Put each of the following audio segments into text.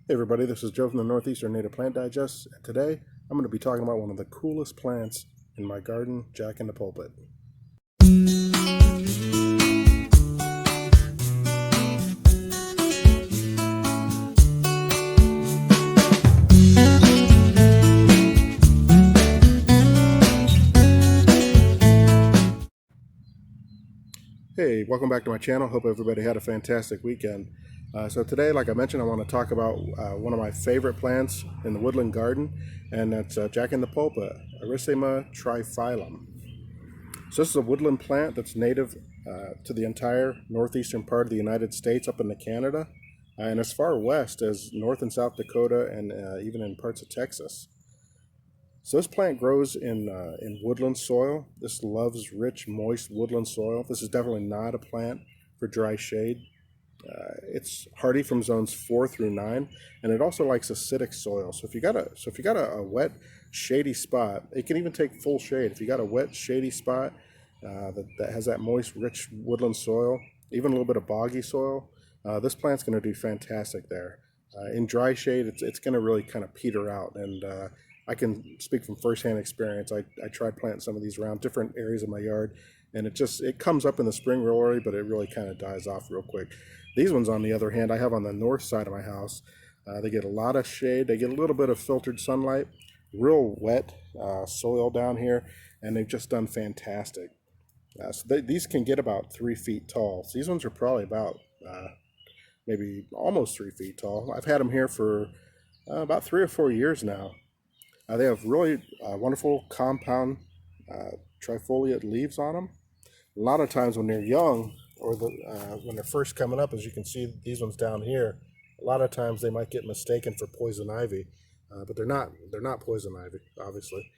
Hey everybody, this is Joe from the Northeastern Native Plant Digest, and today I'm going to be talking about one of the coolest plants in my garden, Jack in the Pulpit. Hey, welcome back to my channel. Hope everybody had a fantastic weekend. So today, like I mentioned, I want to talk about one of my favorite plants in the woodland garden, and that's Jack in the Pulpit, Erythema triphyllum. So this is a woodland plant that's native to the entire northeastern part of the United States up into Canada, and as far west as North and South Dakota, and even in parts of Texas. So this plant grows in woodland soil. This loves rich, moist woodland soil. This is definitely not a plant for dry shade. It's hardy from zones 4 through 9, and it also likes acidic soil. So if you got a wet, shady spot, it can even take full shade. If you got a wet, shady spot that has that moist, rich woodland soil, even a little bit of boggy soil, this plant's going to do fantastic there. In dry shade, it's going to really kind of peter out, and I can speak from firsthand experience. I tried planting some of these around different areas of my yard, and it comes up in the spring real early, but it really kind of dies off real quick. These ones, on the other hand, I have on the north side of my house. They get a lot of shade. They get a little bit of filtered sunlight, real wet soil down here, and they've just done fantastic. These can get about 3 feet tall. So these ones are probably about maybe almost 3 feet tall. I've had them here for about 3 or 4 years now. They have really wonderful compound trifoliate leaves on them. A lot of times when they're young, or when they're first coming up, as you can see these ones down here, a lot of times they might get mistaken for poison ivy, but they're not. They're not poison ivy, obviously.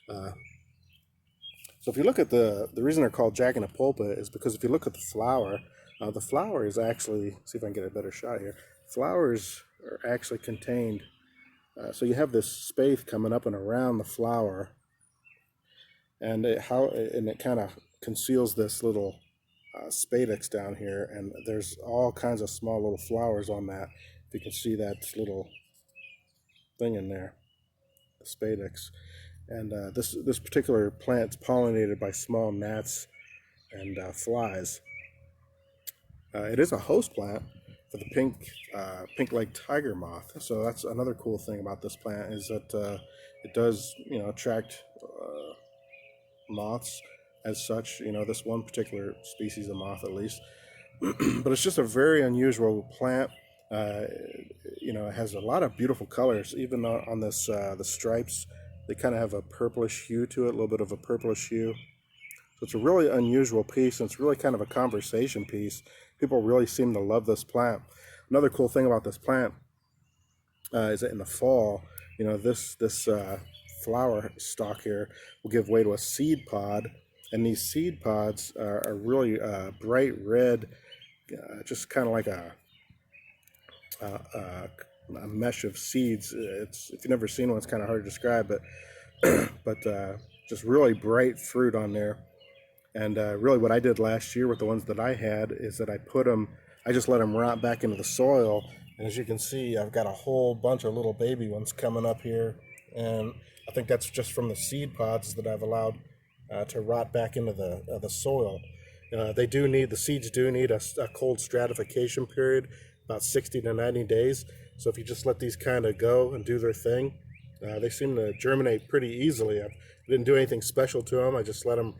So if you look at the reason they're called Jack in the Pulpit is because if you look at the flower is actually, see if I can get a better shot here. Flowers are actually contained. So you have this spathe coming up and around the flower, and it kind of conceals this little spadix down here, and there's all kinds of small little flowers on that. If you can see that little thing in there, the spadix. And this particular plant's pollinated by small gnats and flies. It is a host plant for the pink-legged tiger moth. So that's another cool thing about this plant, is that it does attract moths as such. This one particular species of moth, at least. But it's just a very unusual plant. It has a lot of beautiful colors. Even on this the stripes, they kind of have a purplish hue to it, a little bit of a purplish hue. So it's a really unusual piece, and it's really kind of a conversation piece. People really seem to love this plant. Another cool thing about this plant is that in the fall, this flower stalk here will give way to a seed pod, and these seed pods are really bright red, just kind of like a mesh of seeds. If you've never seen one, it's kind of hard to describe, but just really bright fruit on there. And really what I did last year with the ones that I had is that I just let them rot back into the soil. And as you can see, I've got a whole bunch of little baby ones coming up here. And I think that's just from the seed pods that I've allowed to rot back into the soil. The seeds do need a cold stratification period, about 60 to 90 days. So if you just let these kind of go and do their thing, they seem to germinate pretty easily. I didn't do anything special to them. I just let them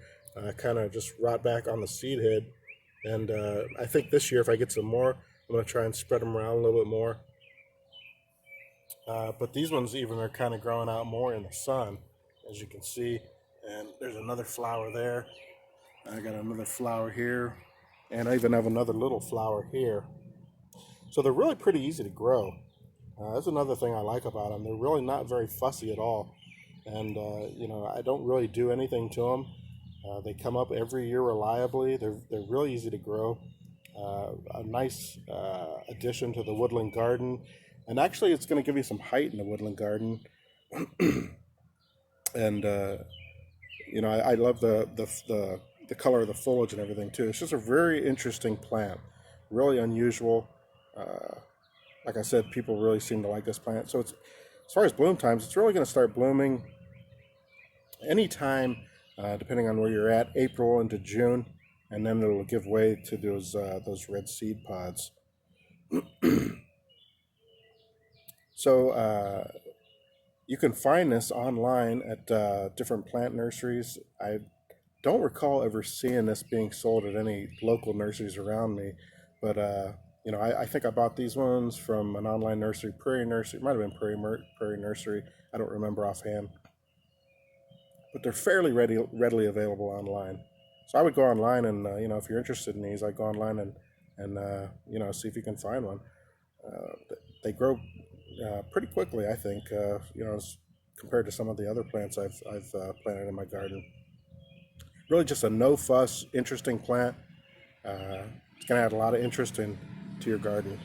kind of just rot back on the seed head. And I think this year, if I get some more, I'm going to try and spread them around a little bit more. But these ones even are kind of growing out more in the sun, as you can see. And there's another flower there. I got another flower here. And I even have another little flower here. So they're really pretty easy to grow. That's another thing I like about them. They're really not very fussy at all. And, I don't really do anything to them. They come up every year reliably. They're really easy to grow. A nice addition to the woodland garden. And actually, it's going to give you some height in the woodland garden. And, I love the color of the foliage and everything, too. It's just a very interesting plant. Really unusual. like I said, people really seem to like this plant. So it's, as far as bloom times, it's really going to start blooming anytime, depending on where you're at, April into June, and then it'll give way to those red seed pods. So you can find this online at different plant nurseries. I don't recall ever seeing this being sold at any local nurseries around me, but you know, I think I bought these ones from an online nursery, Prairie Nursery. It might have been Prairie Nursery. I don't remember offhand, but they're fairly readily available online. So I would go online and you know, if you're interested in these, I'd go online and you know, see if you can find one. They grow pretty quickly, I think. You know, as compared to some of the other plants I've planted in my garden. Really, just a no fuss, interesting plant. It's going to add a lot of interest to your garden.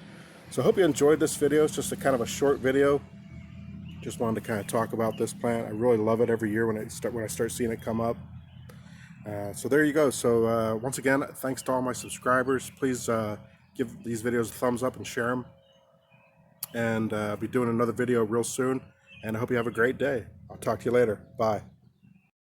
So I hope you enjoyed this video. It's just a kind of a short video. Just wanted to kind of talk about this plant. I really love it every year when I start seeing it come up. So there you go. So once again, thanks to all my subscribers. Please give these videos a thumbs up and share them. And I'll be doing another video real soon. And I hope you have a great day. I'll talk to you later. Bye.